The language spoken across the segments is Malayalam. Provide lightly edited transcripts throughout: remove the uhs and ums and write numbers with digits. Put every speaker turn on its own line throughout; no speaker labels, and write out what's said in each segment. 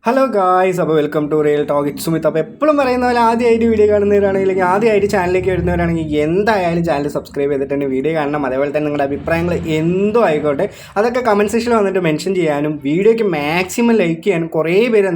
ഹലോ ഗായ്സ്, അപ്പോൾ welcome to real talk. It Sumith. അപ്പോൾ എപ്പോഴും പറയുന്ന പോലെ ആദ്യമായിട്ട് വീഡിയോ കാണുന്നവരാണെങ്കിൽ ആദ്യമായിട്ട് ചാനലിലേക്ക് വരുന്നവരാണെങ്കിൽ എന്തായാലും ചാനൽ സബ്സ്ക്രൈബ് ചെയ്തിട്ട് തന്നെ വീഡിയോ കാണണം. അതേപോലെ തന്നെ നിങ്ങളുടെ അഭിപ്രായങ്ങൾ എന്തോ ആയിക്കോട്ടെ അതൊക്കെ കമൻറ്റ് സെക്ഷനിൽ വന്നിട്ട് മെൻഷൻ ചെയ്യാനും വീഡിയോയ്ക്ക് മാക്സിമം ലൈക്ക് ചെയ്യാനും കുറേ പേര്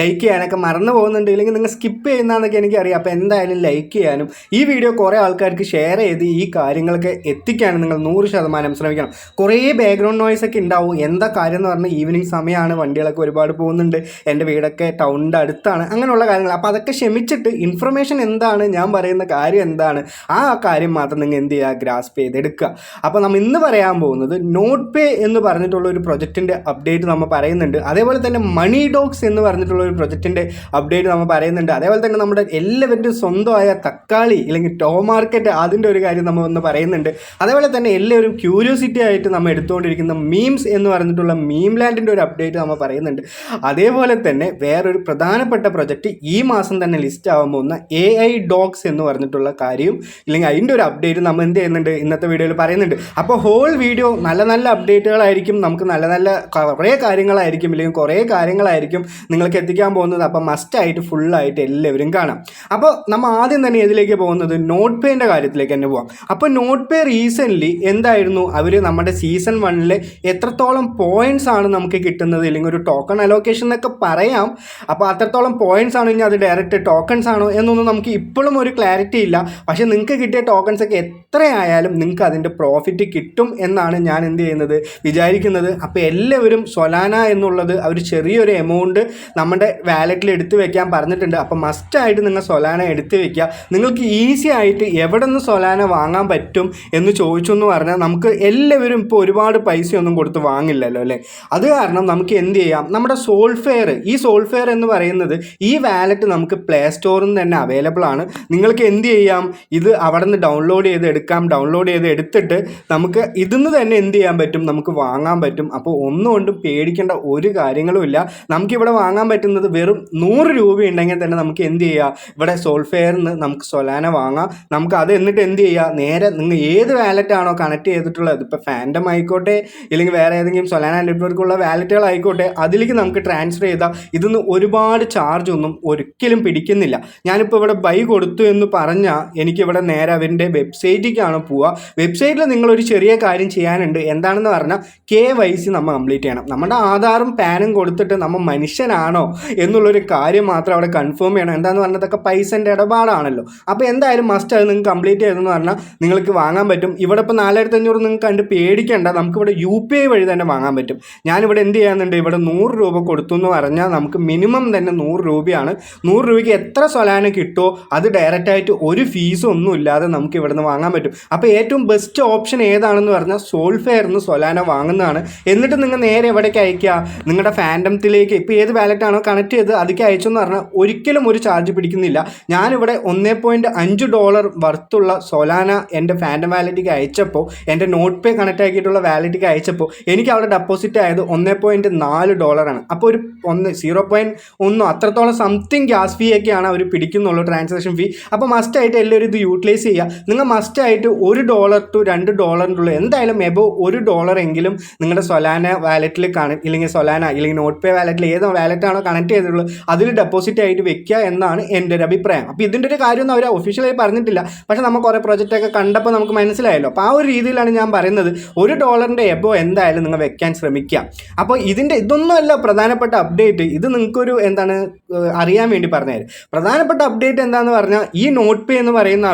ലൈക്ക് ചെയ്യാനൊക്കെ മറന്നു പോകുന്നുണ്ട്, ഇല്ലെങ്കിൽ നിങ്ങൾ സ്കിപ്പ് ചെയ്യുന്നതെന്നൊക്കെ എനിക്കറിയാം. അപ്പോൾ എന്തായാലും ലൈക്ക് ചെയ്യാനും ഈ വീഡിയോ കുറേ ആൾക്കാർക്ക് ഷെയർ ചെയ്ത് ഈ കാര്യങ്ങളൊക്കെ എത്തിക്കാനും നിങ്ങൾ 100% ശ്രമിക്കണം. കുറേ ബാക്ക്ഗ്രൗണ്ട് നോയ്സ് ഒക്കെ ഉണ്ടാവും. എന്താ കാര്യം എന്ന് പറഞ്ഞാൽ ഈവനിങ് സമയമാണ്, വണ്ടികളൊക്കെ ഒരുപാട് പോകുന്നുണ്ട്, എൻ്റെ വീടൊക്കെ ടൗണിൻ്റെ അടുത്താണ്, അങ്ങനെയുള്ള കാര്യങ്ങൾ. അപ്പോൾ അതൊക്കെ ക്ഷമിച്ചിട്ട് ഇൻഫർമേഷൻ എന്താണ്, ഞാൻ പറയുന്ന കാര്യം എന്താണ്, ആ കാര്യം മാത്രം നിങ്ങൾ എന്ത് ചെയ്യുക, ഗ്രാസ്പ് ചെയ്തെടുക്കുക. അപ്പോൾ നമ്മൾ ഇന്ന് പറയാൻ പോകുന്നത് നോട്ട് പേ എന്ന് പറഞ്ഞിട്ടുള്ള ഒരു പ്രൊജക്റ്റിൻ്റെ അപ്ഡേറ്റ് നമ്മൾ പറയുന്നുണ്ട്. അതേപോലെ തന്നെ മണി ഡോഗ്സ് എന്ന് പറഞ്ഞിട്ടുള്ള ഒരു പ്രൊജക്റ്റിൻ്റെ അപ്ഡേറ്റ് നമ്മൾ പറയുന്നുണ്ട്. അതേപോലെ തന്നെ നമ്മുടെ എല്ലാവരുടെയും സ്വന്തമായ തക്കാളി അല്ലെങ്കിൽ ടോ മാർക്കറ്റ്, അതിൻ്റെ ഒരു കാര്യം നമ്മൾ ഒന്ന് പറയുന്നുണ്ട്. അതേപോലെ തന്നെ എല്ലാവരും ക്യൂരിയോസിറ്റി ആയിട്ട് നമ്മൾ എടുത്തുകൊണ്ടിരിക്കുന്ന മീംസ് എന്ന് പറഞ്ഞിട്ടുള്ള മീം ലാൻഡിൻ്റെ ഒരു അപ്ഡേറ്റ് നമ്മൾ പറയുന്നുണ്ട്. അതേപോലെ തന്നെ വേറൊരു പ്രധാനപ്പെട്ട പ്രൊജക്റ്റ് ഈ മാസം തന്നെ ലിസ്റ്റ് ആവാൻ പോകുന്ന AI ഡോഗ്സ് എന്ന് പറഞ്ഞിട്ടുള്ള കാര്യം, ഇല്ലെങ്കിൽ അതിൻ്റെ ഒരു അപ്ഡേറ്റ് നമ്മൾ എന്ത് ചെയ്യുന്നുണ്ട്, ഇന്നത്തെ വീഡിയോയിൽ പറയുന്നുണ്ട്. അപ്പോൾ ഹോൾ വീഡിയോ നല്ല നല്ല അപ്ഡേറ്റുകളായിരിക്കും, നമുക്ക് നല്ല നല്ല കുറേ കാര്യങ്ങളായിരിക്കും, ഇല്ലെങ്കിൽ കുറേ കാര്യങ്ങളായിരിക്കും നിങ്ങൾക്ക് എത്തിക്കാൻ പോകുന്നത്. അപ്പോൾ മസ്റ്റായിട്ട് ഫുള്ളായിട്ട് എല്ലാവരും കാണാം. അപ്പോൾ നമ്മൾ ആദ്യം തന്നെ ഇതിലേക്ക് പോകുന്നത് നോട്ട് പേൻ്റെ കാര്യത്തിലേക്ക് തന്നെ പോകാം. അപ്പോൾ നോട്ട് പേ റീസെൻ്റ്ലി എന്തായിരുന്നു, അവർ നമ്മുടെ സീസൺ 1 എത്രത്തോളം പോയിൻറ്റ്സ് ആണ് നമുക്ക് കിട്ടുന്നത്, ഇല്ലെങ്കിൽ ഒരു ടോക്കൺ അലോക്കേഷൻ എന്നൊക്കെ പറയാം. അപ്പോൾ അത്രത്തോളം പോയിൻറ്റ്സ് ആണ്, ഇനി അത് ഡയറക്റ്റ് ടോക്കൺസ് ആണോ എന്നൊന്നും നമുക്ക് ഇപ്പോഴും ഒരു ക്ലാരിറ്റി ഇല്ല. പക്ഷേ നിങ്ങൾക്ക് കിട്ടിയ ടോക്കൺസ് ഒക്കെ എത്രയായാലും നിങ്ങൾക്ക് അതിൻ്റെ പ്രോഫിറ്റ് കിട്ടും എന്നാണ് ഞാൻ എന്ത് ചെയ്യുന്നത്, വിചാരിക്കുന്നത്. അപ്പോൾ എല്ലാവരും സൊലാന എന്നുള്ളത് അവർ ചെറിയൊരു എമൗണ്ട് നമ്മുടെ വാലറ്റിൽ എടുത്തു വെക്കാൻ പറഞ്ഞിട്ടുണ്ട്. അപ്പോൾ മസ്റ്റായിട്ട് നിങ്ങൾ സൊലാന എടുത്തു വെക്കുക. നിങ്ങൾക്ക് ഈസി ആയിട്ട് എവിടെ നിന്ന് സൊലാന വാങ്ങാൻ പറ്റും എന്ന് ചോദിച്ചു എന്ന് പറഞ്ഞാൽ നമുക്ക് എല്ലാവരും ഇപ്പോൾ ഒരുപാട് പൈസയൊന്നും കൊടുത്ത് വാങ്ങില്ലല്ലോ അല്ലേ. അത് കാരണം നമുക്ക് എന്ത് ചെയ്യാം, നമ്മുടെ സോൾഫെയർ, ഈ സോൾഫെയർ എന്ന് പറയുന്നത് ഈ വാലറ്റ് നമുക്ക് പ്ലേ സ്റ്റോറിൽ നിന്ന് തന്നെ അവൈലബിൾ ആണ്. നിങ്ങൾക്ക് എന്ത് ചെയ്യാം, ഇത് അവിടെ നിന്ന് ഡൗൺലോഡ് ചെയ്ത് എടുക്കാം. ഡൗൺലോഡ് ചെയ്ത് എടുത്തിട്ട് നമുക്ക് ഇതിന്ന് തന്നെ എന്ത് ചെയ്യാൻ പറ്റും, നമുക്ക് വാങ്ങാൻ പറ്റും. അപ്പോൾ ഒന്നുകൊണ്ടും പേടിക്കേണ്ട ഒരു കാര്യങ്ങളും ഇല്ല. നമുക്കിവിടെ വാങ്ങാൻ പറ്റുന്നത് വെറും 100 രൂപ ഉണ്ടെങ്കിൽ തന്നെ നമുക്ക് എന്ത് ചെയ്യുക, ഇവിടെ സോൾഫെയറിൽ നിന്ന് നമുക്ക് സൊലാന വാങ്ങാം. നമുക്ക് അത് എന്നിട്ട് എന്ത് ചെയ്യുക, നേരെ നിങ്ങൾ ഏത് വാലറ്റാണോ കണക്ട് ചെയ്തിട്ടുള്ളത്, ഇപ്പോൾ ഫാൻഡം ആയിക്കോട്ടെ ഇല്ലെങ്കിൽ വേറെ ഏതെങ്കിലും സൊലാന നെറ്റ്വർക്കുള്ള വാലറ്റുകളായിക്കോട്ടെ, അതിലേക്ക് നമുക്ക് ട്രാൻസ്ഫർ ചെയ്താൽ ഇതിന്ന് ഒരുപാട് ചാർജ് ഒന്നും ഒരിക്കലും പിടിക്കുന്നില്ല. ഞാനിപ്പോൾ ഇവിടെ ബൈ കൊടുത്തു എന്ന് പറഞ്ഞാൽ എനിക്കിവിടെ നേരെ അവരുടെ വെബ്സൈറ്റിലേക്കാണ് പോവുക. വെബ്സൈറ്റിൽ നിങ്ങളൊരു ചെറിയ കാര്യം ചെയ്യാനുണ്ട്. എന്താണെന്ന് പറഞ്ഞാൽ KYC നമ്മൾ കംപ്ലീറ്റ് ചെയ്യണം. നമ്മുടെ ആധാറും പാനും കൊടുത്തിട്ട് നമ്മൾ മനുഷ്യനാണോ എന്നുള്ളൊരു കാര്യം മാത്രം അവിടെ കൺഫേം ചെയ്യണം. എന്താണെന്ന് പറഞ്ഞാൽ ഇതൊക്കെ പൈസൻ്റെ ഇടപാടാണല്ലോ. അപ്പോൾ എന്തായാലും മസ്റ്റ് അത് നിങ്ങൾക്ക് കംപ്ലീറ്റ് ചെയ്തെന്ന് പറഞ്ഞാൽ നിങ്ങൾക്ക് വാങ്ങാൻ പറ്റും. ഇവിടെ ഇപ്പോൾ 4500 നിങ്ങൾക്ക് കണ്ട് പേടിക്കേണ്ട, നമുക്കിവിടെ UPI വഴി തന്നെ വാങ്ങാൻ പറ്റും. ഞാനിവിടെ എന്ത് ചെയ്യാന്നുണ്ട്, ഇവിടെ 100 രൂപ കൊടുത്തു എന്ന് പറഞ്ഞാൽ നമുക്ക് മിനിമം തന്നെ 100 രൂപയാണ്. 100 രൂപയ്ക്ക് എത്ര സൊലാന കിട്ടുമോ അത് ഡയറക്റ്റായിട്ട് ഒരു ഫീസും ഒന്നും ഇല്ലാതെ നമുക്ക് ഇവിടെ നിന്ന് വാങ്ങാൻ പറ്റും. അപ്പോൾ ഏറ്റവും ബെസ്റ്റ് ഓപ്ഷൻ ഏതാണെന്ന് പറഞ്ഞാൽ സോൾഫെയറിൽ നിന്ന് സൊലാന വാങ്ങുന്നതാണ്. എന്നിട്ട് നിങ്ങൾ നേരെ എവിടേക്ക് അയക്കുക, നിങ്ങളുടെ ഫാൻഡത്തിലേക്ക്, ഇപ്പോൾ ഏത് വാലറ്റാണോ കണക്ട് ചെയ്ത് അതിലേക്ക് അയച്ചെന്ന് പറഞ്ഞാൽ ഒരിക്കലും ഒരു ചാർജ് പിടിക്കുന്നില്ല. ഞാനിവിടെ $1.5 വർത്തുള്ള സൊലാന എൻ്റെ ഫാൻഡം വാലറ്റിലേക്ക് അയച്ചപ്പോൾ, എൻ്റെ നോട്ട് പേ കണക്ട് ആക്കിയിട്ടുള്ള വാലറ്റിലേക്ക് അയച്ചപ്പോൾ എനിക്ക് അവിടെ ഡെപ്പോസിറ്റ് ആയത് $1.4 അപ്പോൾ ഒരു 0.1 അത്രത്തോളം സംതിങ് ഗ്യാസ് ഫീ ഒക്കെയാണ് അവർ പിടിക്കുന്നുള്ളൂ, ട്രാൻസാക്ഷൻ ഫീ. അപ്പോൾ മസ്റ്റായിട്ട് എല്ലാവരും ഇത് യൂട്ടിലൈസ് ചെയ്യുക. നിങ്ങൾ മസ്റ്റായിട്ട് $1 to $2 എന്തായാലും എബോ $1 എങ്കിലും നിങ്ങളുടെ സൊലാന വാലറ്റിൽ ഇല്ലെങ്കിൽ സൊലാന ഇല്ലെങ്കിൽ നോട്ട് പേ വാലറ്റിൽ ഏത് വാലറ്റാണോ കണക്ട് ചെയ്തിട്ടുള്ളത് അതിൽ ഡെപ്പോസിറ്റ് ആയിട്ട് വെക്കുക എന്നാണ് എൻ്റെ ഒരു അഭിപ്രായം. അപ്പോൾ ഇതിൻ്റെ ഒരു കാര്യമൊന്നും അവർ ഒഫീഷ്യലായി പറഞ്ഞിട്ടില്ല, പക്ഷേ നമ്മൾ കുറേ പ്രൊജക്റ്റൊക്കെ കണ്ടപ്പോൾ നമുക്ക് മനസ്സിലായല്ലോ. അപ്പോൾ ആ ഒരു രീതിയിലാണ് ഞാൻ പറയുന്നത്, $1 എബോ എന്തായാലും നിങ്ങൾ വെക്കാൻ ശ്രമിക്കുക. അപ്പോൾ ഇതൊന്നുമല്ല പ്രധാനപ്പെട്ട അപ്ഡേറ്റ്, ഇത് നിങ്ങൾക്കൊരു അറിയാൻ വേണ്ടി പറഞ്ഞുതരും. പ്രധാനപ്പെട്ട അപ്ഡേറ്റ് എന്താണെന്ന് പറഞ്ഞാൽ ഈ നോട്ട് പേ എന്ന് പറയുന്ന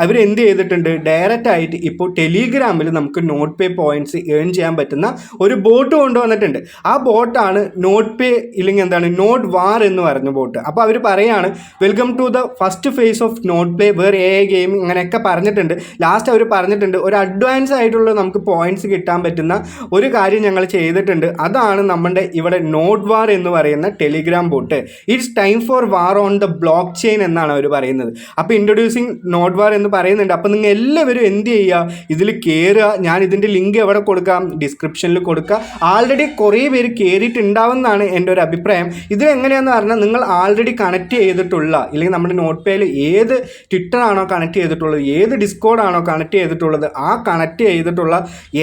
അവർ എന്ത് ചെയ്തിട്ടുണ്ട്, ഡയറക്റ്റ് ആയിട്ട് ഇപ്പോൾ ടെലിഗ്രാമിൽ നമുക്ക് നോട്ട് പേ പോയിന്റ്സ് ഏൺ ചെയ്യാൻ പറ്റുന്ന ഒരു ബോട്ട് കൊണ്ടുവന്നിട്ടുണ്ട്. ആ ബോട്ടാണ് നോട്ട് പേ ഇല്ലെങ്കിൽ നോട്ട് വാർ എന്ന് പറഞ്ഞ ബോട്ട്. അപ്പോൾ അവർ പറയാണ്, welcome to the first phase of not pay where AI gaming അങ്ങനെയൊക്കെ പറഞ്ഞിട്ടുണ്ട്. ലാസ്റ്റ് അവർ പറഞ്ഞിട്ടുണ്ട് ഒരു അഡ്വാൻസ് ആയിട്ടുള്ള നമുക്ക് പോയിന്റ്സ് കിട്ടാൻ പറ്റുന്ന ഒരു കാര്യം ഞങ്ങൾ ചെയ്തിട്ടുണ്ട്. അതാണ് നമ്മുടെ ഇവിടെ നോട്ട് വാർ എന്ന് പറയുന്ന Telegram boat. It's time for war on the block chain എന്നാണ് അവർ പറയുന്നത്. അപ്പോൾ ഇൻട്രൊഡ്യൂസിങ് നോട്ട് വാർ എന്ന് പറയുന്നുണ്ട്. അപ്പോൾ നിങ്ങൾ എല്ലാവരും എന്ത് ചെയ്യുക, ഇതിൽ കയറുക. ഞാൻ ഇതിൻ്റെ ലിങ്ക് എവിടെ കൊടുക്കാം, ഡിസ്ക്രിപ്ഷനിൽ കൊടുക്കുക. ആൾറെഡി കുറേ പേര് കയറിയിട്ടുണ്ടാവുമെന്നാണ് എൻ്റെ ഒരു അഭിപ്രായം. ഇതിലെങ്ങനെയാണെന്ന് പറഞ്ഞാൽ നിങ്ങൾ ആൾറെഡി കണക്ട് ചെയ്തിട്ടുള്ള ഇല്ലെങ്കിൽ നമ്മുടെ നോട്ട് പേയിൽ ഏത് ട്വിറ്റർ ആണോ കണക്ട് ചെയ്തിട്ടുള്ളത്, ഏത് ഡിസ്കോഡാണോ കണക്ട് ചെയ്തിട്ടുള്ളത്, ആ കണക്ട് ചെയ്തിട്ടുള്ള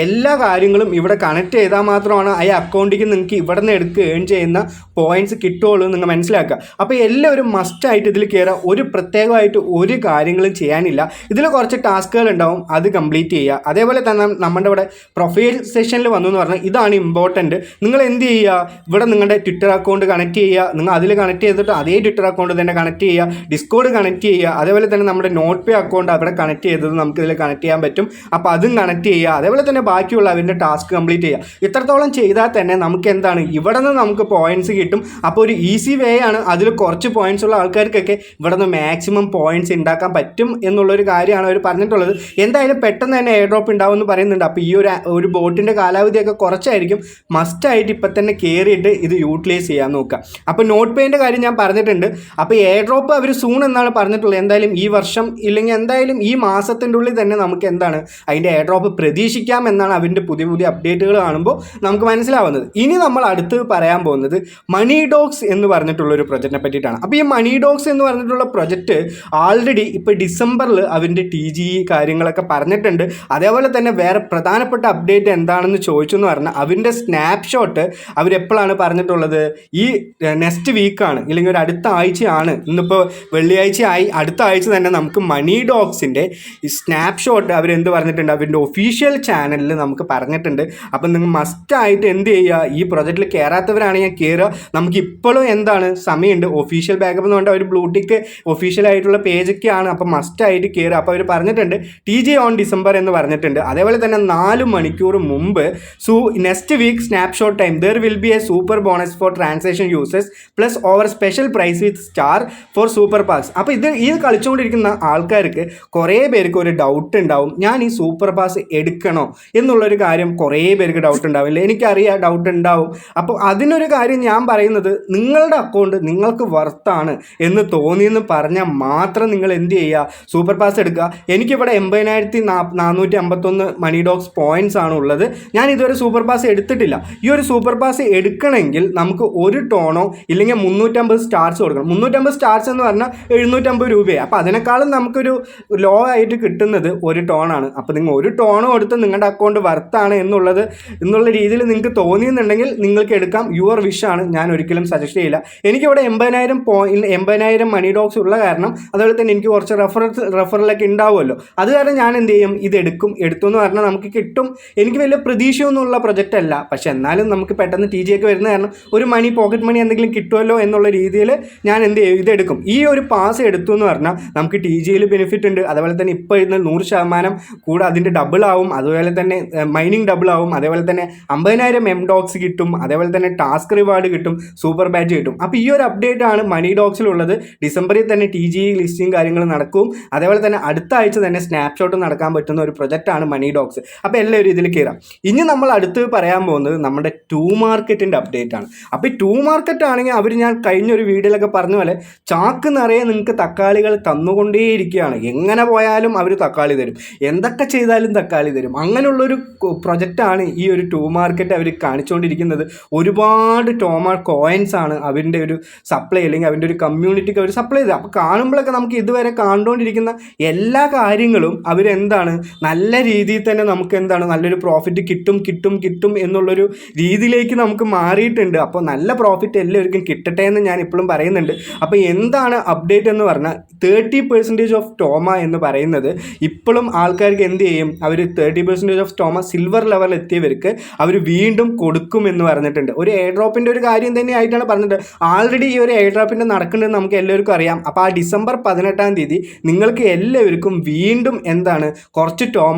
എല്ലാ കാര്യങ്ങളും ഇവിടെ കണക്ട് ചെയ്താൽ മാത്രമാണ് ആ അക്കൗണ്ടിലേക്ക് നിങ്ങൾക്ക് ഇവിടെ നിന്ന് ഏൺ ചെയ്യുന്ന ചെയ്യുന്ന പോയിന്റ്സ് കിട്ടുള്ളൂ എന്ന് നിങ്ങൾ മനസ്സിലാക്കുക. അപ്പോൾ എല്ലാവരും മസ്റ്റായിട്ട് ഇതിൽ കയറുക. ഒരു പ്രത്യേകമായിട്ട് ഒരു കാര്യങ്ങളും ചെയ്യാനില്ല. ഇതിൽ കുറച്ച് ടാസ്കുകൾ ഉണ്ടാവും, അത് കംപ്ലീറ്റ് ചെയ്യുക. അതേപോലെ തന്നെ നമ്മുടെ ഇവിടെ പ്രൊഫൈൽ സെഷനിൽ വന്നു എന്ന് പറഞ്ഞാൽ ഇതാണ് ഇമ്പോർട്ടൻറ്റ്. നിങ്ങൾ എന്ത് ചെയ്യുക, ഇവിടെ നിങ്ങളുടെ ട്വിറ്റർ അക്കൗണ്ട് കണക്ട് ചെയ്യുക. നിങ്ങൾ അതിൽ കണക്ട് ചെയ്തിട്ട് അതേ ട്വിറ്റർ അക്കൗണ്ട് തന്നെ കണക്ട് ചെയ്യുക, ഡിസ്കോഡ് കണക്ട് ചെയ്യുക. അതേപോലെ തന്നെ നമ്മുടെ നോട്ട് പേ അക്കൗണ്ട് അവിടെ കണക്ട് ചെയ്തത് നമുക്ക് ഇതിൽ കണക്ട് ചെയ്യാൻ പറ്റും. അപ്പോൾ അതും കണക്ട് ചെയ്യുക. അതേപോലെ തന്നെ ബാക്കിയുള്ള അവരുടെ ടാസ്ക് കംപ്ലീറ്റ് ചെയ്യുക. ഇത്രത്തോളം ചെയ്താൽ തന്നെ നമുക്ക് എന്താണ് ഇവിടെ നിന്ന് നമുക്ക് പോയിന്റ്സ് കിട്ടും. അപ്പോൾ ഒരു ഈസി വേ ആണ്. അതിൽ കുറച്ച് പോയിന്റ്സ് ഉള്ള ആൾക്കാർക്കൊക്കെ ഇവിടെ നിന്ന് മാക്സിമം പോയിന്റ്സ് ഉണ്ടാക്കാൻ പറ്റും എന്നുള്ളൊരു കാര്യമാണ് അവർ പറഞ്ഞിട്ടുള്ളത്. എന്തായാലും പെട്ടെന്ന് തന്നെ എയർ ഡ്രോപ്പ് ഉണ്ടാവും എന്ന് പറയുന്നുണ്ട്. അപ്പോൾ ഈ ഒരു ബോട്ടിൻ്റെ കാലാവധിയൊക്കെ കുറച്ചായിരിക്കും. മസ്റ്റായിട്ട് ഇപ്പം തന്നെ കയറിയിട്ട് ഇത് യൂട്ടിലൈസ് ചെയ്യാൻ നോക്കുക. അപ്പോൾ നോട്ട് പേൻ്റെ കാര്യം ഞാൻ പറഞ്ഞിട്ടുണ്ട്. അപ്പോൾ എയർ ഡ്രോപ്പ് അവർ സൂൺ എന്നാണ് പറഞ്ഞിട്ടുള്ളത്. എന്തായാലും ഈ വർഷം ഇല്ലെങ്കിൽ എന്തായാലും ഈ മാസത്തിൻ്റെ ഉള്ളിൽ തന്നെ നമുക്ക് എന്താണ് അതിൻ്റെ എയർ ഡ്രോപ്പ് പ്രതീക്ഷിക്കാം എന്നാണ് അവൻ്റെ പുതിയ പുതിയ അപ്ഡേറ്റുകൾ കാണുമ്പോൾ നമുക്ക് മനസ്സിലാവുന്നത്. ഇനി നമ്മൾ അടുത്ത് പറയാൻ പോകുന്നത് മണി ഡോഗ്സ് എന്ന് പറഞ്ഞിട്ടുള്ളൊരു പ്രൊജക്റ്റിനെ പറ്റിയിട്ടാണ്. അപ്പോൾ ഈ മണി ഡോഗ്സ് എന്ന് പറഞ്ഞിട്ടുള്ള പ്രൊജക്റ്റ് ആൾറെഡി ഇപ്പോൾ ഡിസംബറിൽ അവൻ്റെ TGE കാര്യങ്ങളൊക്കെ പറഞ്ഞിട്ടുണ്ട്. അതേപോലെ തന്നെ വേറെ പ്രധാനപ്പെട്ട അപ്ഡേറ്റ് എന്താണെന്ന് ചോദിച്ചു എന്ന് പറഞ്ഞാൽ അവൻ്റെ സ്നാപ്ഷോട്ട് അവരെപ്പോഴാണ് പറഞ്ഞിട്ടുള്ളത്, ഈ നെക്സ്റ്റ് വീക്കാണ് ഇല്ലെങ്കിൽ ഒരു അടുത്ത ആഴ്ചയാണ്. ഇന്നിപ്പോൾ വെള്ളിയാഴ്ച ആയി, അടുത്ത ആഴ്ച തന്നെ നമുക്ക് മണി ഡോഗ്സിൻ്റെ ഈ സ്നാപ്ഷോട്ട് അവരെന്ത് പറഞ്ഞിട്ടുണ്ട്, അവരുടെ ഒഫീഷ്യൽ ചാനലിൽ നമുക്ക് പറഞ്ഞിട്ടുണ്ട്. അപ്പം നിങ്ങൾ മസ്റ്റായിട്ട് എന്ത് ചെയ്യുക, ഈ പ്രൊജക്റ്റിൽ കയറാത്തവരാണെങ്കിൽ കയറുക. നമുക്ക് ഇപ്പോഴും എന്താണ് സമയമുണ്ട്. ഒഫീഷ്യൽ ബാക്കപ്പ് എന്ന് പറഞ്ഞാൽ ഒരു ബ്ലൂടിക്ക് ഒഫീഷ്യലായിട്ടുള്ള പേജൊക്കെയാണ്. അപ്പോൾ മസ്റ്റായിട്ട് കയറുക. അപ്പോൾ അവർ പറഞ്ഞിട്ടുണ്ട് TGE ഓൺ ഡിസംബർ എന്ന് പറഞ്ഞിട്ടുണ്ട്. അതേപോലെ തന്നെ 4 മണിക്കൂർ മുമ്പ് next week snapshot time there will be a super bonus for transaction users plus over special prize with star for super pass. അപ്പോൾ ഇത് കളിച്ചുകൊണ്ടിരിക്കുന്ന ആൾക്കാർക്ക് കുറേ പേർക്ക് ഒരു ഡൗട്ട് ഉണ്ടാവും, ഞാൻ ഈ സൂപ്പർ പാസ് എടുക്കണോ എന്നുള്ളൊരു കാര്യം കുറേ പേർക്ക് ഡൗട്ട് ഉണ്ടാവില്ല. എനിക്കറിയാം ഡൗട്ട് ഉണ്ടാവും. അപ്പോൾ അതിനൊരു കാര്യം ഞാൻ പറയുന്നത്, നിങ്ങളുടെ അക്കൗണ്ട് നിങ്ങൾക്ക് വർത്താണ് എന്ന് തോന്നിയെന്ന് പറഞ്ഞാൽ മാത്രം നിങ്ങൾ എന്ത് ചെയ്യുക, സൂപ്പർ പാസ് എടുക്കുക. എനിക്കിവിടെ 80,451 മണി ഡോഗ്സ് പോയിന്റ്സ് ആണ് ഉള്ളത്. ഞാൻ ഇതുവരെ സൂപ്പർ പാസ് എടുത്തിട്ടില്ല. ഈ ഒരു സൂപ്പർ പാസ് എടുക്കണമെങ്കിൽ നമുക്ക് ഒരു ടോണോ ഇല്ലെങ്കിൽ 350 സ്റ്റാർസ് കൊടുക്കണം. 350 സ്റ്റാർസ് എന്ന് പറഞ്ഞാൽ 750 രൂപയാണ്. അപ്പോൾ അതിനേക്കാളും നമുക്കൊരു ലോ ആയിട്ട് കിട്ടുന്നത് ഒരു ടോണാണ്. അപ്പോൾ നിങ്ങൾ ഒരു ടോൺ കൊടുത്ത് നിങ്ങളുടെ അക്കൗണ്ട് വർത്താണ് എന്നുള്ള രീതിയിൽ നിങ്ങൾക്ക് തോന്നിയെന്നുണ്ടെങ്കിൽ നിങ്ങൾക്ക് എടുക്കാം. യുവർ വിഷാണ്. ഞാൻ ഒരിക്കലും സജസ്റ്റ് ചെയ്യില്ല. എനിക്കിവിടെ 80,000 മണി ഡോഗ്സ് ഉള്ള കാരണം, അതുപോലെ തന്നെ എനിക്ക് കുറച്ച് റെഫറലൊക്കെ ഉണ്ടാവുമല്ലോ. അത് കാരണം ഞാൻ എന്ത് ചെയ്യും, ഇത് എടുത്തു എന്ന് പറഞ്ഞാൽ നമുക്ക് കിട്ടും. എനിക്ക് വലിയ പ്രതീക്ഷയൊന്നുമുള്ള പ്രൊജക്റ്റ് അല്ല, പക്ഷെ എന്നാലും നമുക്ക് പെട്ടെന്ന് TGE ഒക്കെ വരുന്ന കാരണം ഒരു പോക്കറ്റ് മണി എന്തെങ്കിലും കിട്ടുമല്ലോ എന്നുള്ള രീതിയിൽ ഞാൻ എന്ത് ചെയ്യും, ഇതെടുക്കും. ഈ ഒരു പാസ് എടുത്തു എന്ന് പറഞ്ഞാൽ നമുക്ക് TGEയിൽ ബെനിഫിറ്റ് ഉണ്ട്. അതുപോലെ തന്നെ ഇപ്പോൾ ഇരുന്ന് 100% കൂടെ അതിൻ്റെ ഡബിൾ ആവും. അതുപോലെ തന്നെ മൈനിങ് ഡബിൾ ആവും. അതേപോലെ തന്നെ 50,000 MDOGS കിട്ടും. അതേപോലെ തന്നെ ടാസ്ക് റിവാർഡ് കിട്ടും, സൂപ്പർ ബാഡ്ജ് കിട്ടും. അപ്പോൾ ഈ ഒരു അപ്ഡേറ്റ് ആണ് മണി ഡോഗ്സിലുള്ളത്. ഡിസംബറിൽ തന്നെ TGE ലിസ്റ്റിംഗ് കാര്യങ്ങൾ നടക്കും. അതേപോലെ തന്നെ അടുത്ത ആഴ്ച തന്നെ സ്നാപ്ഷോട്ട് നടക്കാൻ പറ്റുന്ന ഒരു പ്രൊജക്റ്റാണ് മണി ഡോഗ്സ്. അപ്പോൾ എല്ലാവരും ഇതിൽ കയറാം. ഇനി നമ്മൾ അടുത്ത് പറയാൻ പോകുന്നത് നമ്മുടെ ടൂ മാർക്കറ്റിൻ്റെ അപ്ഡേറ്റ് ആണ്. അപ്പോൾ ഈ ടൂ മാർക്കറ്റ് ആണെങ്കിൽ അവർ ഞാൻ കഴിഞ്ഞൊരു വീഡിയോയിലൊക്കെ പറഞ്ഞ പോലെ ചാക്ക് നിറയെ നിങ്ങൾക്ക് തക്കാളികൾ തന്നുകൊണ്ടേയിരിക്കുകയാണ്. എങ്ങനെ പോയാലും അവർ തക്കാളി തരും, എന്തൊക്കെ ചെയ്താലും തക്കാളി തരും. അങ്ങനെയുള്ളൊരു പ്രൊജക്റ്റാണ് ഈ ഒരു ടൂ മാർക്കറ്റ് അവർ കാണിച്ചുകൊണ്ടിരിക്കുന്നത്. ഒരുപാട് ടോമാ കോയിൻസ് ആണ് അവരുടെ ഒരു സപ്ലൈ, അല്ലെങ്കിൽ അവരുടെ ഒരു കമ്മ്യൂണിറ്റിക്ക് അവർ സപ്ലൈ ചെയ്തത്. അപ്പോൾ കാണുമ്പോഴൊക്കെ നമുക്ക് ഇതുവരെ കണ്ടുകൊണ്ടിരിക്കുന്ന എല്ലാ കാര്യങ്ങളും അവരെന്താണ് നല്ല രീതിയിൽ തന്നെ നമുക്ക് എന്താണ് നല്ലൊരു പ്രോഫിറ്റ് കിട്ടും എന്നുള്ളൊരു രീതിയിലേക്ക് നമുക്ക് മാറിയിട്ടുണ്ട്. അപ്പോൾ നല്ല പ്രോഫിറ്റ് എല്ലാവർക്കും കിട്ടട്ടെ എന്ന് ഞാൻ ഇപ്പോഴും പറയുന്നുണ്ട്. അപ്പോൾ എന്താണ് അപ്ഡേറ്റ് എന്ന് പറഞ്ഞാൽ 30% ഓഫ് ടോമ എന്ന് പറയുന്നത് ഇപ്പോഴും ആൾക്കാർക്ക് എന്ത് ചെയ്യും, അവർ 30% ഓഫ് ടോമ സിൽവർ ലെവൽ എത്തിയവർക്ക് അവർ വീണ്ടും കൊടുക്കുമെന്ന് പറഞ്ഞിട്ടുണ്ട്. ഒരു എയർ ഡ്രോപ്പിൻ്റെ ഒരു കാര്യം തന്നെ ആയിട്ടാണ് പറഞ്ഞിട്ട്. ആൾറെഡി ഈ ഒരു എയർ ഡ്രോപ്പിൻ്റെ നടക്കുന്നുണ്ടെന്ന് നമുക്ക് എല്ലാവർക്കും അറിയാം. അപ്പോൾ ആ ഡിസംബർ 18-ാം തീയതി നിങ്ങൾക്ക് എല്ലാവർക്കും വീണ്ടും എന്താണ് കുറച്ച് ടോമ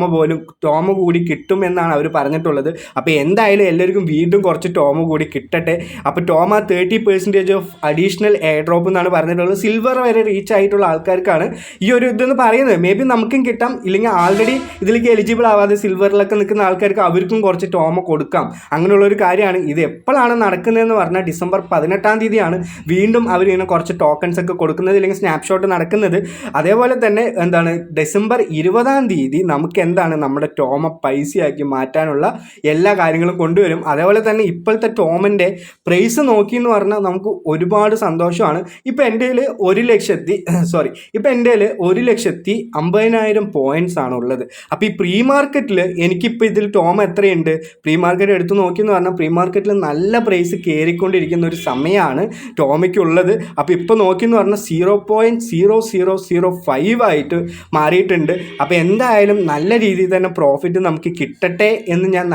കൂടി കിട്ടുമെന്നാണ് അവർ പറഞ്ഞിട്ടുള്ളത്. അപ്പോൾ എന്തായാലും എല്ലാവർക്കും വീണ്ടും കുറച്ച് ടോമ കൂടി കിട്ടട്ടെ. അപ്പോൾ ടോമ 30% ഓഫ് അഡീഷണൽ എയർ ഡ്രോപ്പ് എന്നാണ് പറഞ്ഞിട്ടുള്ളത്. സിൽവർ വരെ റീച്ച് ആയിട്ടുള്ള ആൾക്കാർക്കാണ് ഈ ഒരു ഇതെന്ന് പറയുന്നത്. മേ ബി നമുക്കും കിട്ടാം, ഇല്ലെങ്കിൽ ആൾറെഡി ഇതിലേക്ക് എലിജിബിൾ ആവാതെ സിൽവറിലൊക്കെ നിൽക്കുന്ന ആൾക്കാർക്ക് അവർക്കും കുറച്ച് ടോമ കൊടുക്കാം. അങ്ങനെയുള്ളൊരു കാര്യമാണ്. ഇത് എപ്പോഴാണ് നടക്കുന്നതെന്ന് പറഞ്ഞാൽ ഡിസംബർ 18-ാം തീയതിയാണ് വീണ്ടും അവരിങ്ങനെ കുറച്ച് ടോക്കൺസ് ഒക്കെ കൊടുക്കുന്നത്, അല്ലെങ്കിൽ സ്നാപ്ഷോട്ട് നടക്കുന്നത്. അതേപോലെ തന്നെ എന്താണ് ഡിസംബർ 20-ാം തീയതി നമുക്ക് എന്താണ് നമ്മുടെ ടോമ പൈസയാക്കി മാറ്റാനുള്ള എല്ലാ കാര്യങ്ങളും കൊണ്ടുവരും. അതേപോലെ തന്നെ ഇപ്പോഴത്തെ ടോമിൻ്റെ പ്രൈസ് നോക്കി എന്ന് പറഞ്ഞാൽ നമുക്ക് ഒരുപാട് സന്തോഷമാണ്. ഇപ്പോൾ എൻ്റെ കയ്യിൽ 1,50,000 പോയിന്റ്സ് ആണ് ഉള്ളത്. അപ്പോൾ ഈ പ്രീ മാർക്കറ്റിൽ എനിക്കിപ്പോൾ ഇതിൽ ടോമ എത്രയുണ്ട്, പ്രീ മാർക്കറ്റ് എടുത്ത് നോക്കിയെന്ന് പറഞ്ഞാൽ പ്രീ മാർക്കറ്റിൽ നല്ല പ്രൈസ് കയറിക്കൊണ്ടിരിക്കുന്ന ഒരു സമയമാണ് ടോമയ്ക്കുള്ളത്. അപ്പോൾ ഇപ്പോൾ നോക്കിയെന്ന് പറഞ്ഞാൽ 0.0005 ആയിട്ട് മാറിയിട്ടുണ്ട്. അപ്പോൾ എന്തായാലും നല്ല രീതിയിൽ തന്നെ പ്രോഫിറ്റ് നമുക്ക് കിട്ടട്ടെ എന്ന് ഞാൻ